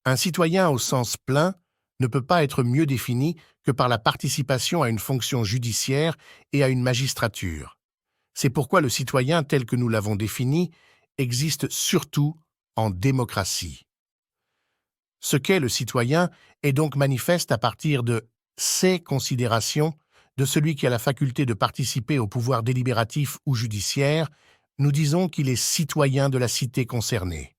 Un citoyen au sens plein ne peut pas être mieux défini que par la participation à une fonction judiciaire et à une magistrature. C'est pourquoi le citoyen tel que nous l'avons défini existe surtout en démocratie. Ce qu'est le citoyen est donc manifeste à partir de ses considérations de celui qui a la faculté de participer au pouvoir délibératif ou judiciaire. Nous disons qu'il est citoyen de la cité concernée.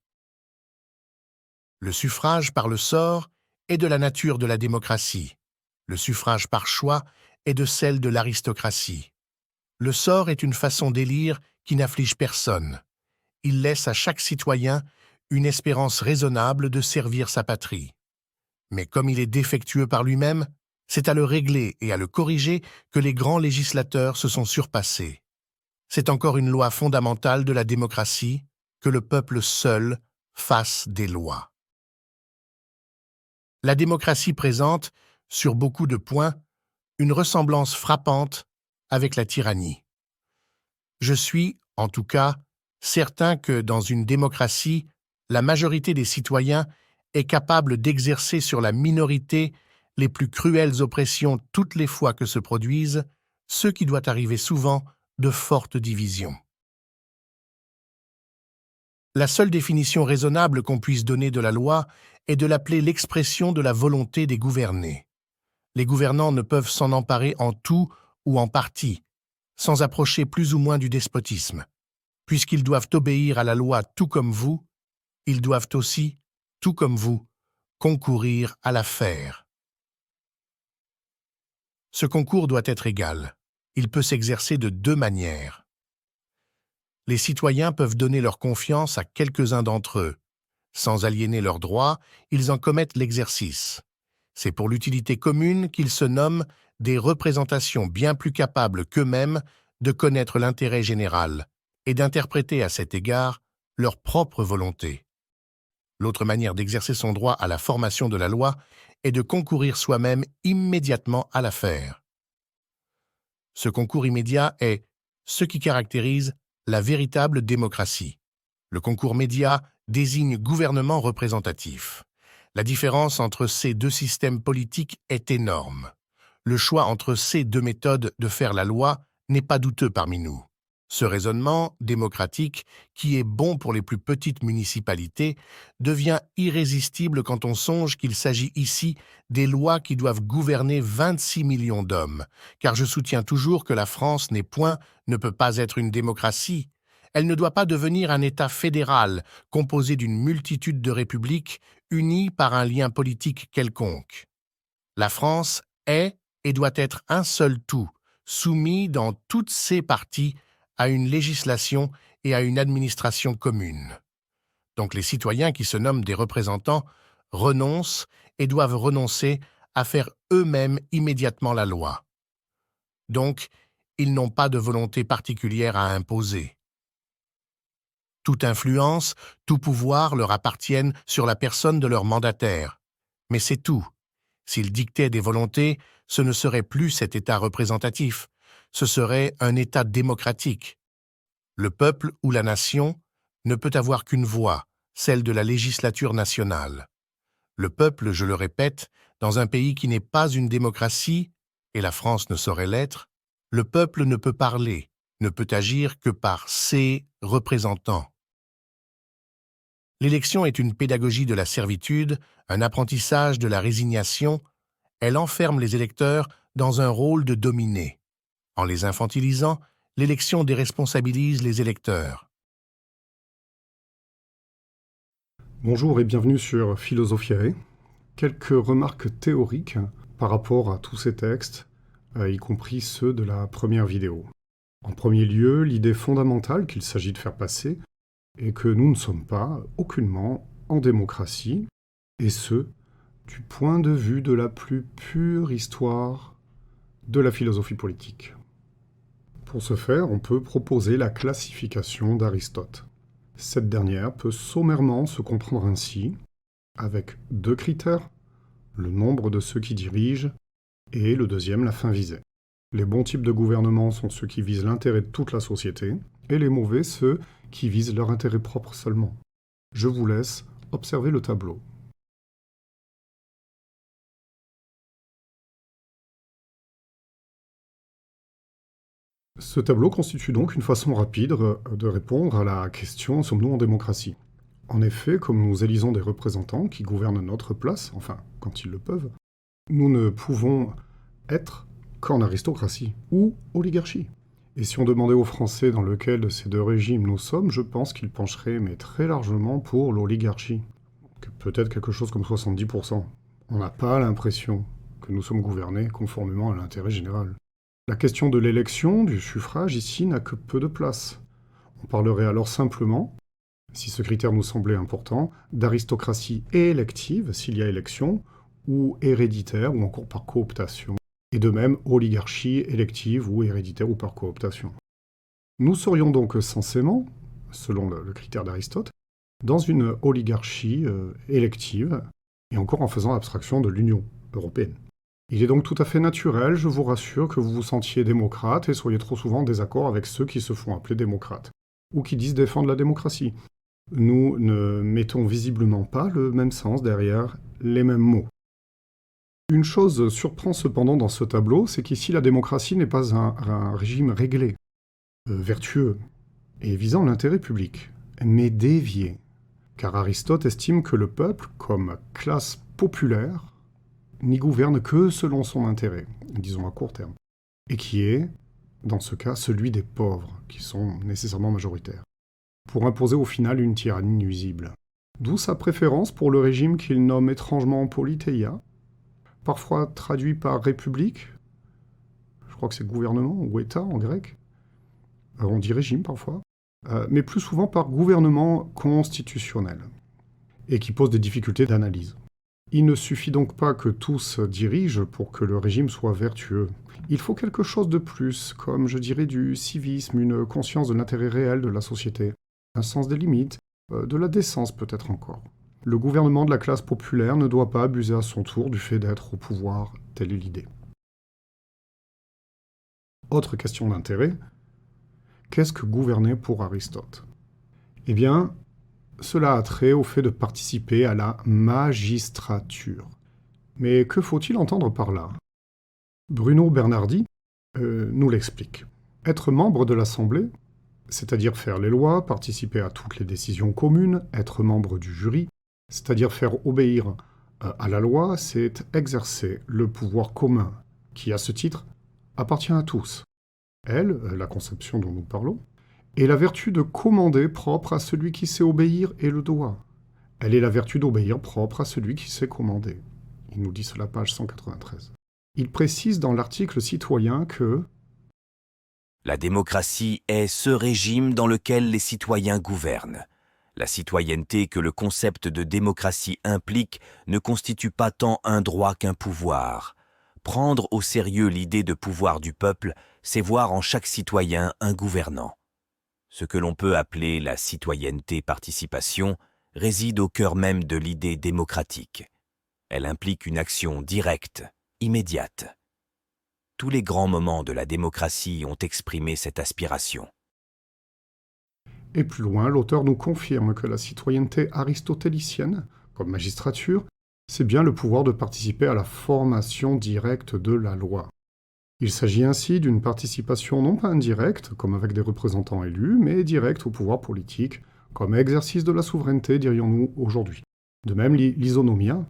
Le suffrage par le sort est de la nature de la démocratie. Le suffrage par choix est de celle de l'aristocratie. Le sort est une façon d'élire qui n'afflige personne. Il laisse à chaque citoyen une espérance raisonnable de servir sa patrie. Mais comme il est défectueux par lui-même, c'est à le régler et à le corriger que les grands législateurs se sont surpassés. C'est encore une loi fondamentale de la démocratie que le peuple seul fasse des lois. La démocratie présente, sur beaucoup de points, une ressemblance frappante avec la tyrannie. Je suis, en tout cas, certain que dans une démocratie, la majorité des citoyens est capable d'exercer sur la minorité les plus cruelles oppressions toutes les fois que se produisent, ce qui doit arriver souvent de fortes divisions. La seule définition raisonnable qu'on puisse donner de la loi est de l'appeler l'expression de la volonté des gouvernés. Les gouvernants ne peuvent s'en emparer en tout ou en partie, sans approcher plus ou moins du despotisme. Puisqu'ils doivent obéir à la loi tout comme vous, ils doivent aussi, tout comme vous, concourir à la faire. Ce concours doit être égal. Il peut s'exercer de deux manières. Les citoyens peuvent donner leur confiance à quelques-uns d'entre eux. Sans aliéner leurs droits, ils en commettent l'exercice. C'est pour l'utilité commune qu'ils se nomment des représentations bien plus capables qu'eux-mêmes de connaître l'intérêt général et d'interpréter à cet égard leur propre volonté. L'autre manière d'exercer son droit à la formation de la loi est de concourir soi-même immédiatement à la faire. Ce concours immédiat est ce qui caractérise la véritable démocratie. Le concours médiat désigne gouvernement représentatif. La différence entre ces deux systèmes politiques est énorme. Le choix entre ces deux méthodes de faire la loi n'est pas douteux parmi nous. Ce raisonnement démocratique, qui est bon pour les plus petites municipalités, devient irrésistible quand on songe qu'il s'agit ici des lois qui doivent gouverner 26 millions d'hommes, car je soutiens toujours que la France ne peut pas être une démocratie. Elle ne doit pas devenir un État fédéral composé d'une multitude de républiques unies par un lien politique quelconque. La France est et doit être un seul tout, soumis dans toutes ses parties à une législation et à une administration commune. Donc les citoyens qui se nomment des représentants renoncent et doivent renoncer à faire eux-mêmes immédiatement la loi. Donc, ils n'ont pas de volonté particulière à imposer. Toute influence, tout pouvoir leur appartiennent sur la personne de leur mandataire. Mais c'est tout. S'ils dictaient des volontés, ce ne serait plus cet État représentatif, ce serait un État démocratique. Le peuple ou la nation ne peut avoir qu'une voix, celle de la législature nationale. Le peuple, je le répète, dans un pays qui n'est pas une démocratie, et la France ne saurait l'être, le peuple ne peut parler, ne peut agir que par ses représentants. L'élection est une pédagogie de la servitude, un apprentissage de la résignation. Elle enferme les électeurs dans un rôle de dominés. En les infantilisant, l'élection déresponsabilise les électeurs. Bonjour et bienvenue sur Philosophiae. Quelques remarques théoriques par rapport à tous ces textes, y compris ceux de la première vidéo. En premier lieu, l'idée fondamentale qu'il s'agit de faire passer est que nous ne sommes pas, aucunement, en démocratie, et ce, du point de vue de la plus pure histoire de la philosophie politique. Pour ce faire, on peut proposer la classification d'Aristote. Cette dernière peut sommairement se comprendre ainsi, avec deux critères, le nombre de ceux qui dirigent et le deuxième, la fin visée. Les bons types de gouvernement sont ceux qui visent l'intérêt de toute la société, et les mauvais ceux qui visent leur intérêt propre seulement. Je vous laisse observer le tableau. Ce tableau constitue donc une façon rapide de répondre à la question « Sommes-nous en démocratie ?» En effet, comme nous élisons des représentants qui gouvernent notre place, enfin, quand ils le peuvent, nous ne pouvons être qu'en aristocratie ou oligarchie. Et si on demandait aux Français dans lequel de ces deux régimes nous sommes, je pense qu'ils pencheraient, mais très largement, pour l'oligarchie. Peut-être quelque chose comme 70%. On n'a pas l'impression que nous sommes gouvernés conformément à l'intérêt général. La question de l'élection, du suffrage, ici, n'a que peu de place. On parlerait alors simplement, si ce critère nous semblait important, d'aristocratie élective, s'il y a élection, ou héréditaire, ou encore par cooptation, et de même oligarchie élective ou héréditaire ou par cooptation. Nous serions donc censément, selon le critère d'Aristote, dans une oligarchie élective, et encore en faisant abstraction de l'Union européenne. Il est donc tout à fait naturel, je vous rassure, que vous vous sentiez démocrate et soyez trop souvent en désaccord avec ceux qui se font appeler démocrates, ou qui disent défendre la démocratie. Nous ne mettons visiblement pas le même sens derrière les mêmes mots. Une chose surprend cependant dans ce tableau, c'est qu'ici la démocratie n'est pas un régime réglé, vertueux, et visant l'intérêt public, mais dévié. Car Aristote estime que le peuple, comme classe populaire, n'y gouverne que selon son intérêt, disons à court terme, et qui est, dans ce cas, celui des pauvres, qui sont nécessairement majoritaires, pour imposer au final une tyrannie nuisible. D'où sa préférence pour le régime qu'il nomme étrangement politeia, parfois traduit par république, je crois que c'est gouvernement ou état en grec, on dit régime parfois, mais plus souvent par gouvernement constitutionnel, et qui pose des difficultés d'analyse. Il ne suffit donc pas que tous dirigent pour que le régime soit vertueux. Il faut quelque chose de plus, comme je dirais du civisme, une conscience de l'intérêt réel de la société, un sens des limites, de la décence peut-être encore. Le gouvernement de la classe populaire ne doit pas abuser à son tour du fait d'être au pouvoir, telle est l'idée. Autre question d'intérêt, qu'est-ce que gouverner pour Aristote? Eh bien, cela a trait au fait de participer à la magistrature. Mais que faut-il entendre par là? Bruno Bernardi nous l'explique. Être membre de l'Assemblée, c'est-à-dire faire les lois, participer à toutes les décisions communes, être membre du jury, c'est-à-dire faire obéir à la loi, c'est exercer le pouvoir commun, qui à ce titre appartient à tous. Elle, la conception dont nous parlons, est la vertu de commander propre à celui qui sait obéir et le doit. Elle est la vertu d'obéir propre à celui qui sait commander. Il nous dit cela page 193. Il précise dans l'article citoyen que la démocratie est ce régime dans lequel les citoyens gouvernent. La citoyenneté que le concept de démocratie implique ne constitue pas tant un droit qu'un pouvoir. Prendre au sérieux l'idée de pouvoir du peuple, c'est voir en chaque citoyen un gouvernant. Ce que l'on peut appeler la citoyenneté-participation réside au cœur même de l'idée démocratique. Elle implique une action directe, immédiate. Tous les grands moments de la démocratie ont exprimé cette aspiration. Et plus loin, l'auteur nous confirme que la citoyenneté aristotélicienne, comme magistrature, c'est bien le pouvoir de participer à la formation directe de la loi. Il s'agit ainsi d'une participation non pas indirecte, comme avec des représentants élus, mais directe au pouvoir politique, comme exercice de la souveraineté, dirions-nous aujourd'hui. De même, l'isonomia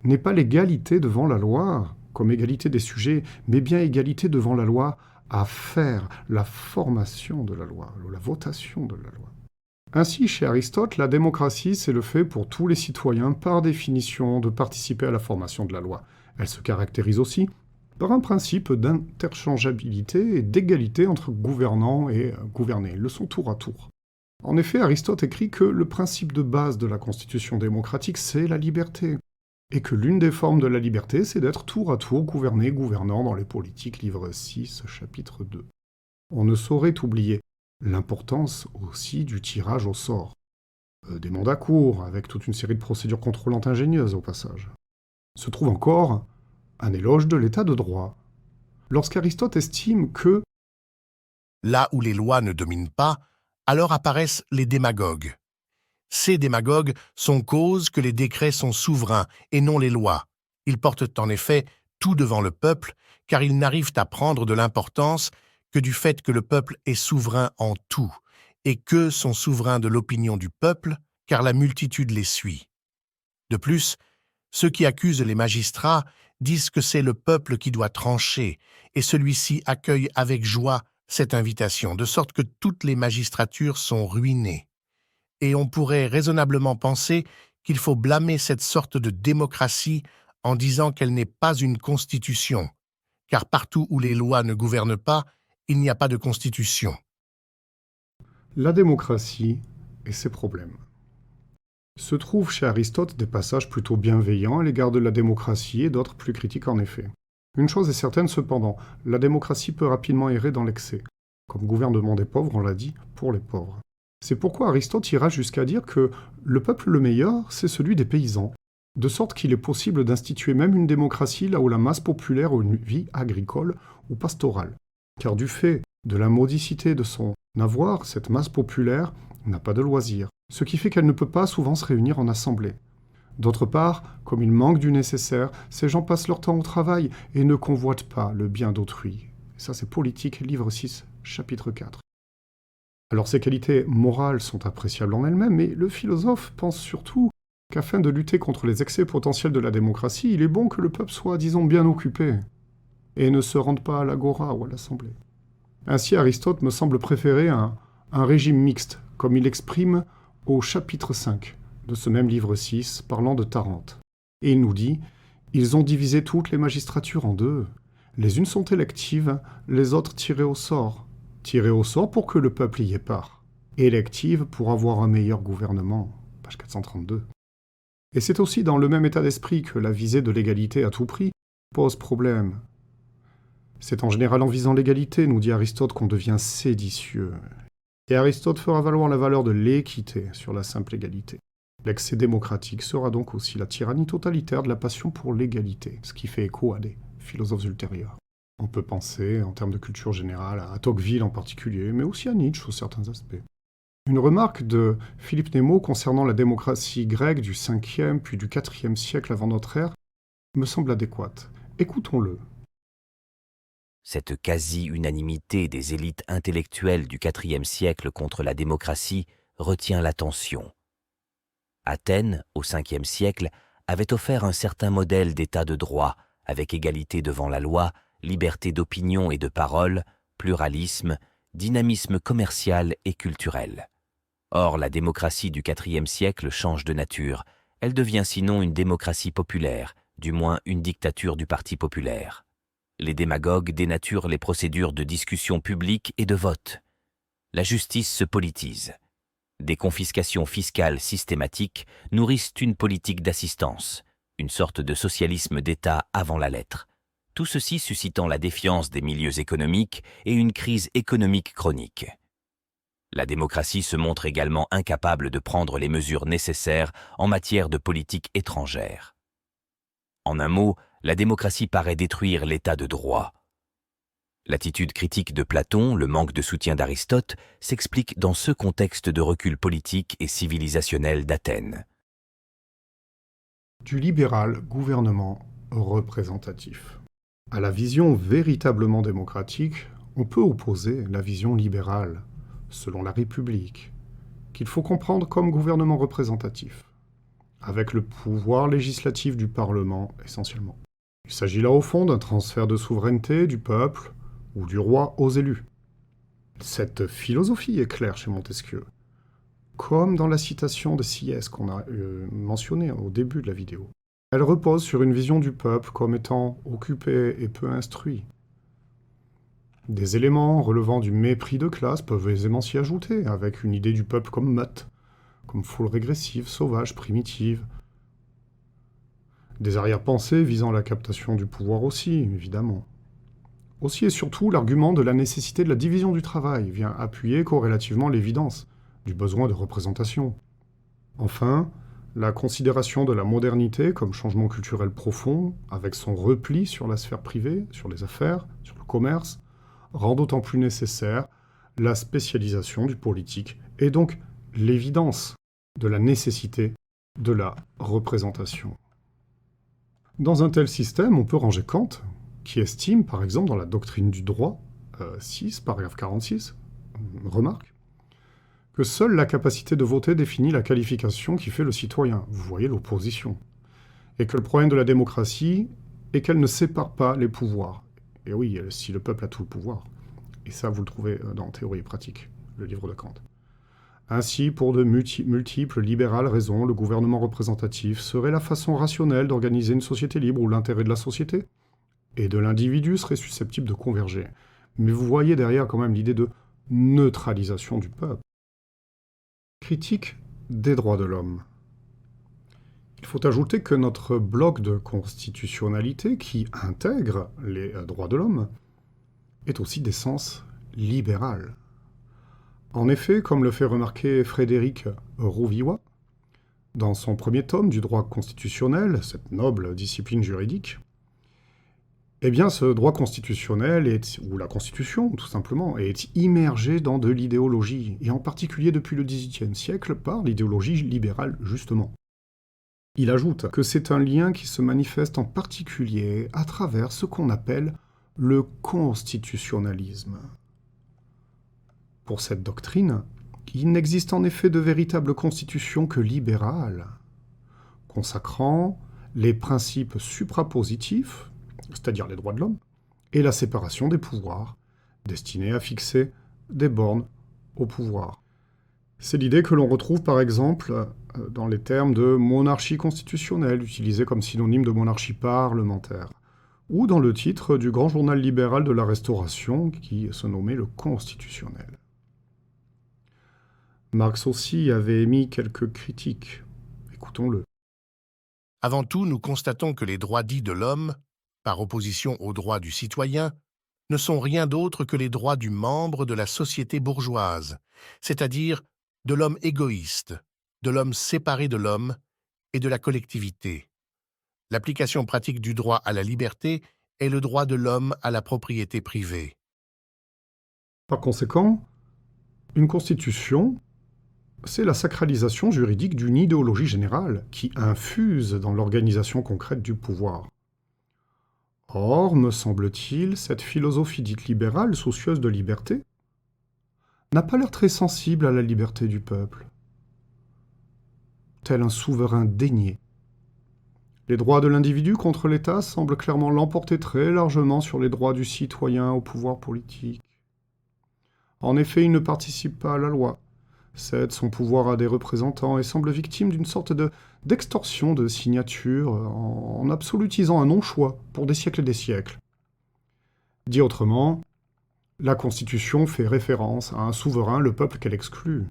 n'est pas l'égalité devant la loi, comme égalité des sujets, mais bien égalité devant la loi à faire la formation de la loi, la votation de la loi. Ainsi, chez Aristote, la démocratie, c'est le fait pour tous les citoyens, par définition, de participer à la formation de la loi. Elle se caractérise aussi par un principe d'interchangeabilité et d'égalité entre gouvernants et gouvernés. Ils le sont tour à tour. En effet, Aristote écrit que le principe de base de la constitution démocratique, c'est la liberté. Et que l'une des formes de la liberté, c'est d'être tour à tour gouverné, gouvernant dans les politiques, livre 6, chapitre 2. On ne saurait oublier l'importance aussi du tirage au sort. Des mandats courts, avec toute une série de procédures contrôlantes ingénieuses au passage. Se trouve encore un éloge de l'état de droit. Lorsqu'Aristote estime que là où les lois ne dominent pas, alors apparaissent les démagogues. Ces démagogues sont cause que les décrets sont souverains et non les lois. Ils portent en effet tout devant le peuple, car ils n'arrivent à prendre de l'importance que du fait que le peuple est souverain en tout, et qu'eux sont souverains de l'opinion du peuple, car la multitude les suit. De plus, ceux qui accusent les magistrats disent que c'est le peuple qui doit trancher, et celui-ci accueille avec joie cette invitation, de sorte que toutes les magistratures sont ruinées. Et on pourrait raisonnablement penser qu'il faut blâmer cette sorte de démocratie en disant qu'elle n'est pas une constitution, car partout où les lois ne gouvernent pas, il n'y a pas de constitution. La démocratie et ses problèmes. Se trouvent chez Aristote des passages plutôt bienveillants à l'égard de la démocratie et d'autres plus critiques en effet. Une chose est certaine cependant, la démocratie peut rapidement errer dans l'excès. Comme gouvernement des pauvres, on l'a dit, pour les pauvres. C'est pourquoi Aristote ira jusqu'à dire que le peuple le meilleur, c'est celui des paysans, de sorte qu'il est possible d'instituer même une démocratie là où la masse populaire a une vie agricole ou pastorale. Car du fait de la modicité de son avoir, cette masse populaire n'a pas de loisirs, ce qui fait qu'elle ne peut pas souvent se réunir en assemblée. D'autre part, comme il manque du nécessaire, ces gens passent leur temps au travail et ne convoitent pas le bien d'autrui. Ça c'est Politique, livre 6, chapitre 4. Alors ces qualités morales sont appréciables en elles-mêmes, mais le philosophe pense surtout qu'afin de lutter contre les excès potentiels de la démocratie, il est bon que le peuple soit, disons, bien occupé, et ne se rende pas à l'agora ou à l'assemblée. Ainsi Aristote me semble préférer un régime mixte, comme il l'exprime au chapitre 5 de ce même livre 6, parlant de Tarente. Et il nous dit « Ils ont divisé toutes les magistratures en deux. Les unes sont électives, les autres tirées au sort. Tirées au sort pour que le peuple y ait part. Électives pour avoir un meilleur gouvernement. » Page 432. Et c'est aussi dans le même état d'esprit que la visée de l'égalité à tout prix pose problème. C'est en général en visant l'égalité, nous dit Aristote, qu'on devient séditieux. Et Aristote fera valoir la valeur de l'équité sur la simple égalité. L'excès démocratique sera donc aussi la tyrannie totalitaire de la passion pour l'égalité, ce qui fait écho à des philosophes ultérieurs. On peut penser, en termes de culture générale, à Tocqueville en particulier, mais aussi à Nietzsche sous certains aspects. Une remarque de Philippe Nemo concernant la démocratie grecque du 5e puis du 4e siècle avant notre ère me semble adéquate. Écoutons-le. Cette quasi-unanimité des élites intellectuelles du IVe siècle contre la démocratie retient l'attention. Athènes, au Ve siècle, avait offert un certain modèle d'état de droit, avec égalité devant la loi, liberté d'opinion et de parole, pluralisme, dynamisme commercial et culturel. Or, la démocratie du IVe siècle change de nature. Elle devient sinon une démocratie populaire, du moins une dictature du Parti populaire. Les démagogues dénaturent les procédures de discussion publique et de vote. La justice se politise. Des confiscations fiscales systématiques nourrissent une politique d'assistance, une sorte de socialisme d'État avant la lettre. Tout ceci suscitant la défiance des milieux économiques et une crise économique chronique. La démocratie se montre également incapable de prendre les mesures nécessaires en matière de politique étrangère. En un mot, la démocratie paraît détruire l'état de droit. L'attitude critique de Platon, le manque de soutien d'Aristote, s'explique dans ce contexte de recul politique et civilisationnel d'Athènes. Du libéral gouvernement représentatif. À la vision véritablement démocratique, on peut opposer la vision libérale, selon la République, qu'il faut comprendre comme gouvernement représentatif, avec le pouvoir législatif du Parlement essentiellement. Il s'agit là au fond d'un transfert de souveraineté du peuple ou du roi aux élus. Cette philosophie est claire chez Montesquieu, comme dans la citation de Sieyès qu'on a mentionnée au début de la vidéo. Elle repose sur une vision du peuple comme étant occupé et peu instruit. Des éléments relevant du mépris de classe peuvent aisément s'y ajouter, avec une idée du peuple comme meute, comme foule régressive, sauvage, primitive. Des arrière-pensées visant la captation du pouvoir aussi, évidemment. Aussi et surtout, l'argument de la nécessité de la division du travail vient appuyer corrélativement l'évidence du besoin de représentation. Enfin, la considération de la modernité comme changement culturel profond, avec son repli sur la sphère privée, sur les affaires, sur le commerce, rend d'autant plus nécessaire la spécialisation du politique et donc l'évidence de la nécessité de la représentation. Dans un tel système, on peut ranger Kant, qui estime, par exemple, dans la doctrine du droit, 6, paragraphe 46, remarque que seule la capacité de voter définit la qualification qui fait le citoyen. Vous voyez l'opposition. Et que le problème de la démocratie est qu'elle ne sépare pas les pouvoirs. Et oui, si le peuple a tout le pouvoir. Et ça, vous le trouvez dans Théorie et pratique, le livre de Kant. Ainsi, pour de multiples libérales raisons, le gouvernement représentatif serait la façon rationnelle d'organiser une société libre où l'intérêt de la société et de l'individu serait susceptible de converger. Mais vous voyez derrière quand même l'idée de neutralisation du peuple. Critique des droits de l'homme. Il faut ajouter que notre bloc de constitutionnalité qui intègre les droits de l'homme est aussi d'essence libérale. En effet, comme le fait remarquer Frédéric Rouviwa, dans son premier tome du droit constitutionnel, cette noble discipline juridique, eh bien ce droit constitutionnel, ou la Constitution tout simplement, est immergé dans de l'idéologie, et en particulier depuis le XVIIIe siècle par l'idéologie libérale justement. Il ajoute que c'est un lien qui se manifeste en particulier à travers ce qu'on appelle le constitutionnalisme. Pour cette doctrine, il n'existe en effet de véritable constitution que libérale, consacrant les principes suprapositifs, c'est-à-dire les droits de l'homme, et la séparation des pouvoirs, destinée à fixer des bornes au pouvoir. C'est l'idée que l'on retrouve par exemple dans les termes de monarchie constitutionnelle, utilisés comme synonyme de monarchie parlementaire, ou dans le titre du grand journal libéral de la Restauration qui se nommait le Constitutionnel. Marx aussi avait émis quelques critiques. Écoutons-le. Avant tout, nous constatons que les droits dits de l'homme, par opposition aux droits du citoyen, ne sont rien d'autre que les droits du membre de la société bourgeoise, c'est-à-dire de l'homme égoïste, de l'homme séparé de l'homme et de la collectivité. L'application pratique du droit à la liberté est le droit de l'homme à la propriété privée. Par conséquent, une constitution, c'est la sacralisation juridique d'une idéologie générale qui infuse dans l'organisation concrète du pouvoir. Or, me semble-t-il, cette philosophie dite libérale, soucieuse de liberté, n'a pas l'air très sensible à la liberté du peuple. Tel un souverain dénié. Les droits de l'individu contre l'État semblent clairement l'emporter très largement sur les droits du citoyen au pouvoir politique. En effet, il ne participe pas à la loi, cède son pouvoir à des représentants et semble victime d'une sorte d'extorsion de signature en absolutisant un non-choix pour des siècles et des siècles. Dit autrement, la Constitution fait référence à un souverain, le peuple qu'elle exclut.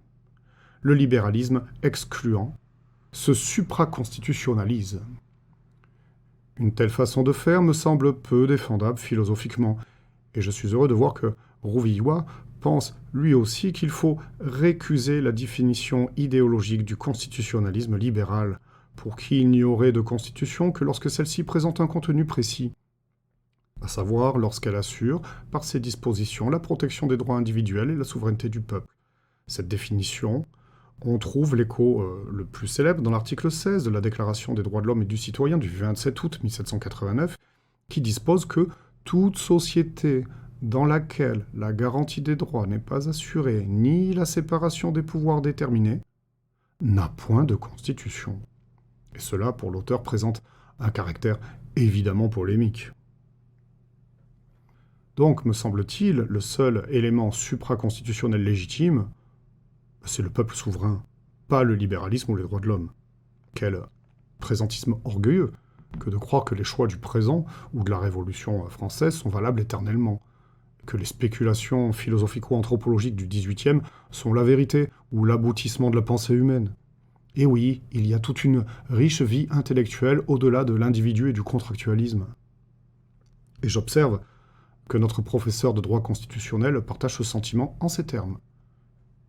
Le libéralisme excluant se supraconstitutionnalise. Une telle façon de faire me semble peu défendable philosophiquement, et je suis heureux de voir que Rouviwa pense lui aussi qu'il faut récuser la définition idéologique du constitutionnalisme libéral, pour qui il n'y aurait de constitution que lorsque celle-ci présente un contenu précis, à savoir lorsqu'elle assure, par ses dispositions, la protection des droits individuels et la souveraineté du peuple. Cette définition, on trouve l'écho le plus célèbre dans l'article 16 de la Déclaration des droits de l'homme et du citoyen du 27 août 1789, qui dispose que toute société dans laquelle la garantie des droits n'est pas assurée ni la séparation des pouvoirs déterminée, n'a point de constitution. Et cela, pour l'auteur, présente un caractère évidemment polémique. Donc, me semble-t-il, le seul élément supraconstitutionnel légitime, c'est le peuple souverain, pas le libéralisme ou les droits de l'homme. Quel présentisme orgueilleux que de croire que les choix du présent ou de la Révolution française sont valables éternellement, que les spéculations philosophico-anthropologiques du XVIIIe sont la vérité ou l'aboutissement de la pensée humaine. Et oui, il y a toute une riche vie intellectuelle au-delà de l'individu et du contractualisme. Et j'observe que notre professeur de droit constitutionnel partage ce sentiment en ces termes.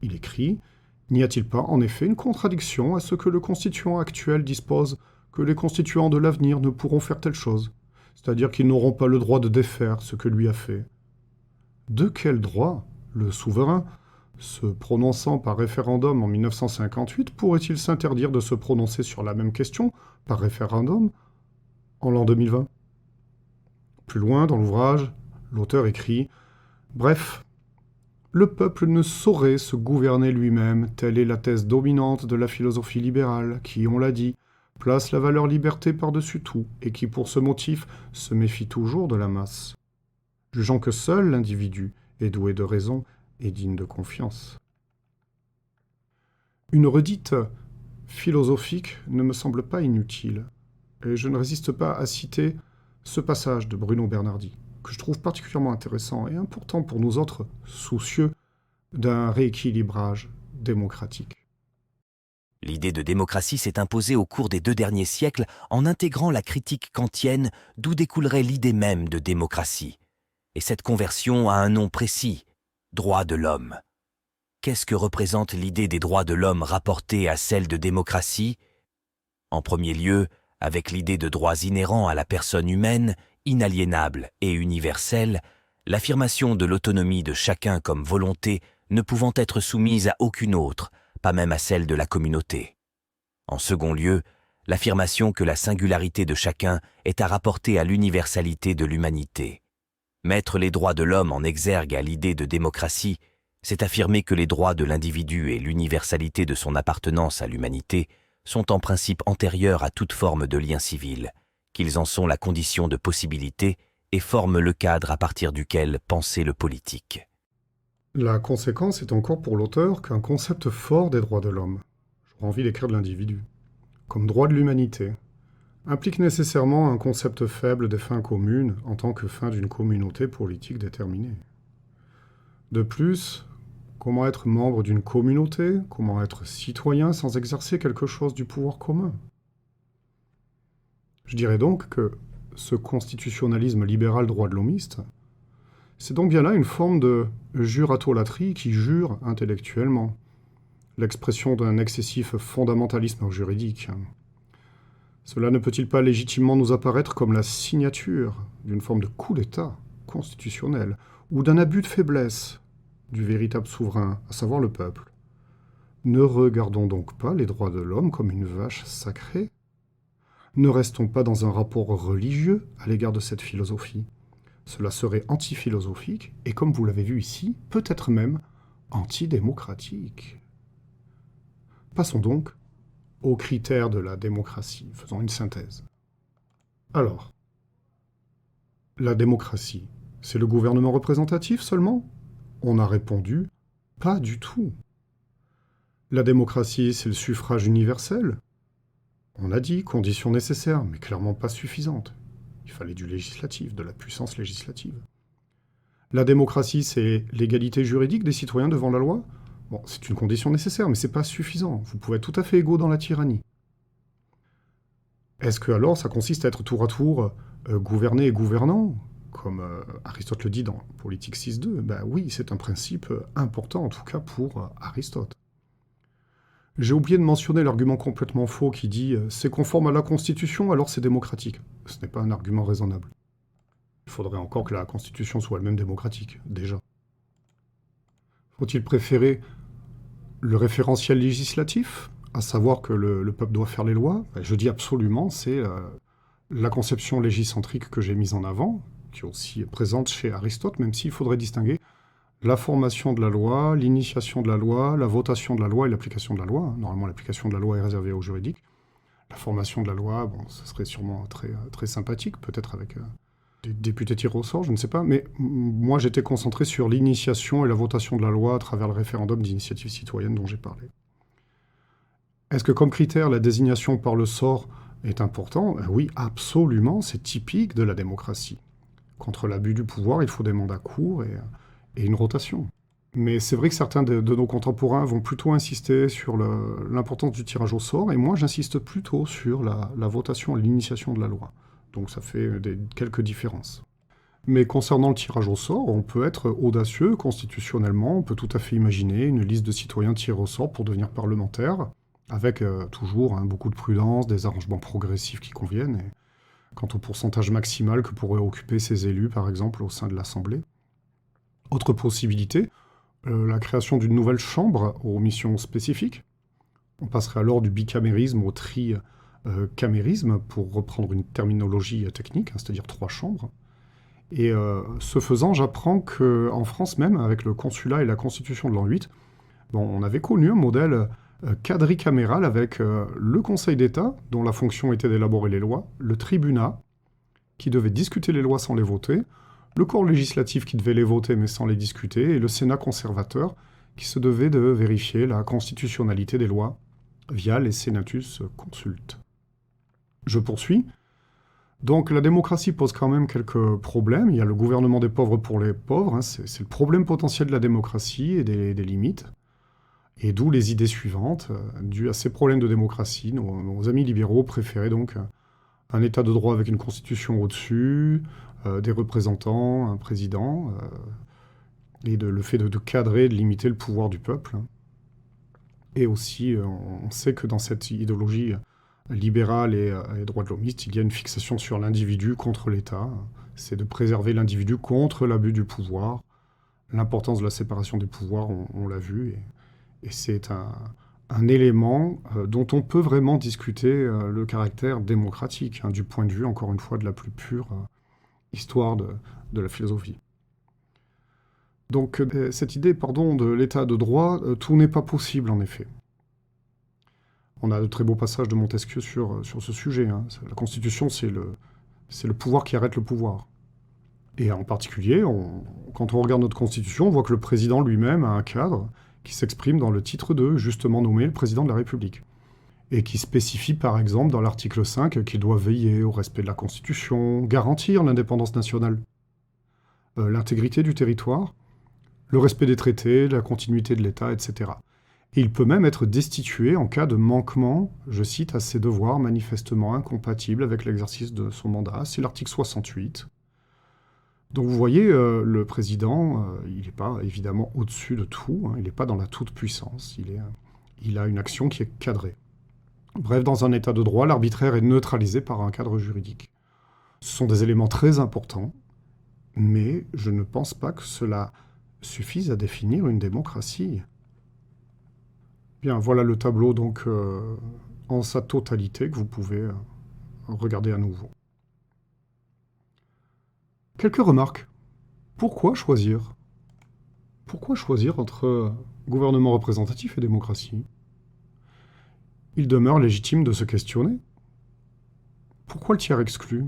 Il écrit « N'y a-t-il pas, en effet, une contradiction à ce que le constituant actuel dispose que les constituants de l'avenir ne pourront faire telle chose, c'est-à-dire qu'ils n'auront pas le droit de défaire ce que lui a fait. De quel droit le souverain, se prononçant par référendum en 1958, pourrait-il s'interdire de se prononcer sur la même question par référendum en l'an 2020 ?» Plus loin dans l'ouvrage, l'auteur écrit Bref, le peuple ne saurait se gouverner lui-même, telle est la thèse dominante de la philosophie libérale, qui, on l'a dit, place la valeur liberté par-dessus tout, et qui, pour ce motif, se méfie toujours de la masse, jugeant que seul l'individu est doué de raison et digne de confiance. Une redite philosophique ne me semble pas inutile, et je ne résiste pas à citer ce passage de Bruno Bernardi, que je trouve particulièrement intéressant et important pour nous autres soucieux d'un rééquilibrage démocratique. L'idée de démocratie s'est imposée au cours des 2 derniers siècles en intégrant la critique kantienne d'où découlerait l'idée même de démocratie. Et cette conversion a un nom précis, droit de l'homme. Qu'est-ce que représente l'idée des droits de l'homme rapportée à celle de démocratie? En premier lieu, avec l'idée de droits inhérents à la personne humaine, inaliénables et universels, l'affirmation de l'autonomie de chacun comme volonté ne pouvant être soumise à aucune autre, pas même à celle de la communauté. En second lieu, l'affirmation que la singularité de chacun est à rapporter à l'universalité de l'humanité. Mettre les droits de l'homme en exergue à l'idée de démocratie, c'est affirmer que les droits de l'individu et l'universalité de son appartenance à l'humanité sont en principe antérieurs à toute forme de lien civil, qu'ils en sont la condition de possibilité et forment le cadre à partir duquel penser le politique. La conséquence est encore pour l'auteur qu'un concept fort des droits de l'homme, j'aurais envie d'écrire de l'individu, comme droit de l'humanité, implique nécessairement un concept faible des fins communes en tant que fin d'une communauté politique déterminée. De plus, comment être membre d'une communauté, comment être citoyen sans exercer quelque chose du pouvoir commun? Je dirais donc que ce constitutionnalisme libéral droit de l'homiste, c'est donc bien là une forme de juratolâtrie qui jure intellectuellement, l'expression d'un excessif fondamentalisme juridique. Cela ne peut-il pas légitimement nous apparaître comme la signature d'une forme de coup d'État constitutionnel ou d'un abus de faiblesse du véritable souverain, à savoir le peuple? Ne regardons donc pas les droits de l'homme comme une vache sacrée? Ne restons pas dans un rapport religieux à l'égard de cette philosophie? Cela serait anti-philosophique et, comme vous l'avez vu ici, peut-être même antidémocratique. Passons donc aux critères de la démocratie, faisons une synthèse. Alors, la démocratie, c'est le gouvernement représentatif seulement? On a répondu, pas du tout. La démocratie, c'est le suffrage universel? On a dit, condition nécessaire, mais clairement pas suffisante. Il fallait du législatif, de la puissance législative. La démocratie, c'est l'égalité juridique des citoyens devant la loi? Bon, c'est une condition nécessaire, mais c'est pas suffisant. Vous pouvez être tout à fait égaux dans la tyrannie. Est-ce que alors ça consiste à être tour à tour gouverné et gouvernant, comme Aristote le dit dans Politique 6.2? Ben oui, c'est un principe important, en tout cas pour Aristote. J'ai oublié de mentionner l'argument complètement faux qui dit « c'est conforme à la Constitution, alors c'est démocratique ». Ce n'est pas un argument raisonnable. Il faudrait encore que la Constitution soit elle-même démocratique, déjà. Faut-il préférer le référentiel législatif, à savoir que le peuple doit faire les lois? Je dis absolument, c'est la conception légicentrique que j'ai mise en avant, qui est aussi présente chez Aristote, même s'il faudrait distinguer la formation de la loi, l'initiation de la loi, la votation de la loi et l'application de la loi. Normalement, l'application de la loi est réservée aux juridiques. La formation de la loi, bon, ce serait sûrement très, très sympathique, peut-être avec des députés tirés au sort, je ne sais pas, mais moi j'étais concentré sur l'initiation et la votation de la loi à travers le référendum d'initiative citoyenne dont j'ai parlé. Est-ce que comme critère, la désignation par le sort est important? Oui, absolument, c'est typique de la démocratie. Contre l'abus du pouvoir, il faut des mandats courts et une rotation. Mais c'est vrai que certains de nos contemporains vont plutôt insister sur l'importance du tirage au sort, et moi j'insiste plutôt sur la votation et l'initiation de la loi. Donc ça fait quelques différences. Mais concernant le tirage au sort, on peut être audacieux constitutionnellement, on peut tout à fait imaginer une liste de citoyens tirés au sort pour devenir parlementaire, avec toujours beaucoup de prudence, des arrangements progressifs qui conviennent, et quant au pourcentage maximal que pourraient occuper ces élus, par exemple, au sein de l'Assemblée. Autre possibilité, la création d'une nouvelle chambre aux missions spécifiques. On passerait alors du bicamérisme au tricamérisme, pour reprendre une terminologie technique, c'est-à-dire 3 chambres. Et ce faisant, j'apprends qu'en France même, avec le consulat et la constitution de l'an 8, bon, on avait connu un modèle quadricaméral avec le Conseil d'État, dont la fonction était d'élaborer les lois, le tribunat, qui devait discuter les lois sans les voter, le corps législatif qui devait les voter mais sans les discuter, et le Sénat conservateur, qui se devait de vérifier la constitutionnalité des lois via les Senatus Consultes. Je poursuis. Donc la démocratie pose quand même quelques problèmes. Il y a le gouvernement des pauvres pour les pauvres, hein, c'est le problème potentiel de la démocratie et des limites. Et d'où les idées suivantes. Dues à ces problèmes de démocratie, nos amis libéraux préféraient donc un état de droit avec une constitution au-dessus, des représentants, un président, et le fait de cadrer, de limiter le pouvoir du peuple. Et aussi, on sait que dans cette idéologie libérale et droit de l'homiste, il y a une fixation sur l'individu contre l'État. C'est de préserver l'individu contre l'abus du pouvoir. L'importance de la séparation des pouvoirs, on l'a vu, et c'est un élément dont on peut vraiment discuter le caractère démocratique, hein, du point de vue, encore une fois, de la plus pure histoire de la philosophie. Donc cette idée, de l'état de droit, tout n'est pas possible en effet. On a de très beaux passages de Montesquieu sur ce sujet. Hein. La Constitution, c'est le pouvoir qui arrête le pouvoir. Et en particulier, quand on regarde notre Constitution, on voit que le président lui-même a un cadre qui s'exprime dans le titre 2, justement nommé le président de la République, et qui spécifie par exemple dans l'article 5 qu'il doit veiller au respect de la Constitution, garantir l'indépendance nationale, l'intégrité du territoire, le respect des traités, la continuité de l'État, etc. Et il peut même être destitué en cas de manquement, je cite, à ses devoirs manifestement incompatibles avec l'exercice de son mandat. C'est l'article 68. Donc vous voyez, le président, il n'est pas évidemment au-dessus de tout, hein, il n'est pas dans la toute-puissance, il a une action qui est cadrée. Bref, dans un état de droit, l'arbitraire est neutralisé par un cadre juridique. Ce sont des éléments très importants, mais je ne pense pas que cela suffise à définir une démocratie. Bien, voilà le tableau donc en sa totalité que vous pouvez regarder à nouveau. Quelques remarques. Pourquoi choisir? Pourquoi choisir entre gouvernement représentatif et démocratie? Il demeure légitime de se questionner. Pourquoi le tiers exclu?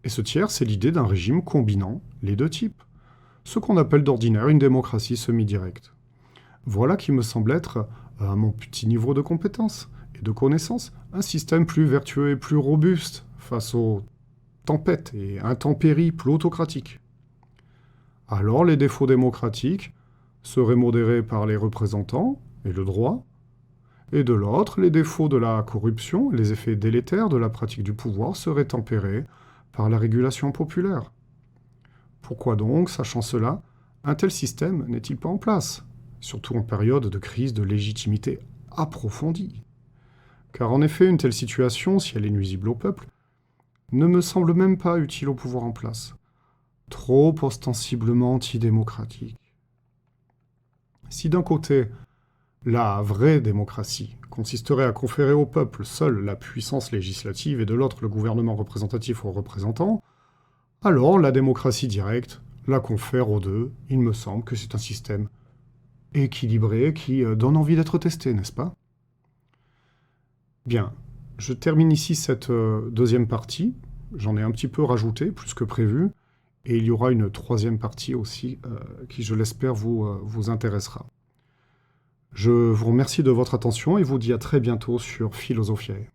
Et ce tiers, c'est l'idée d'un régime combinant les deux types, ce qu'on appelle d'ordinaire une démocratie semi-directe. Voilà qui me semble être, à mon petit niveau de compétence et de connaissance, un système plus vertueux et plus robuste face aux tempêtes et intempéries plutocratiques. Alors les défauts démocratiques seraient modérés par les représentants et le droit, et de l'autre, les défauts de la corruption et les effets délétères de la pratique du pouvoir seraient tempérés par la régulation populaire. Pourquoi donc, sachant cela, un tel système n'est-il pas en place, surtout en période de crise de légitimité approfondie? Car en effet, une telle situation, si elle est nuisible au peuple, ne me semble même pas utile au pouvoir en place, trop ostensiblement antidémocratique. Si d'un côté, la vraie démocratie consisterait à conférer au peuple seul la puissance législative et de l'autre le gouvernement représentatif aux représentants, alors la démocratie directe la confère aux deux. Il me semble que c'est un système équilibré qui donne envie d'être testé, n'est-ce pas? Bien, je termine ici cette deuxième partie. J'en ai un petit peu rajouté, plus que prévu, et il y aura une troisième partie aussi qui, je l'espère, vous intéressera. Je vous remercie de votre attention et vous dis à très bientôt sur Philosophiae.